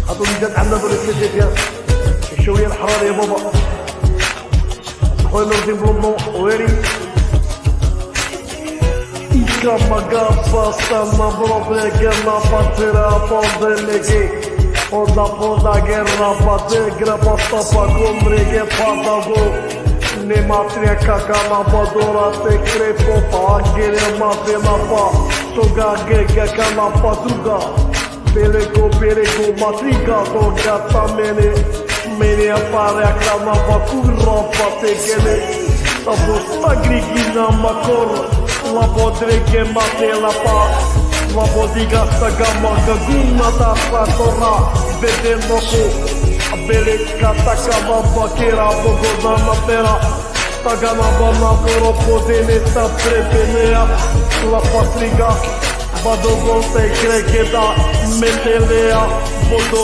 هذول جد عندنا بالكتاب شوية الحرارة يا بابا خويا نوردين بلومو ويري كما قابا ستانا بروبيك لا باترا بوندليكي onda poda guerra bate graba stapa gomrege padago nema treka kana badora te crepo pa gere ma pela pa toga gege kana paduga belego matriga to gata mene apare kana bakura pate gele tabo stagrigina makor la bodrege matela pa la bodiga stagama gaguna da fatora vedendo ko bele kataka bakera bogoda na pera tagana bana koro podene ta prepenea la patriga badogo te krekeda metelea bodo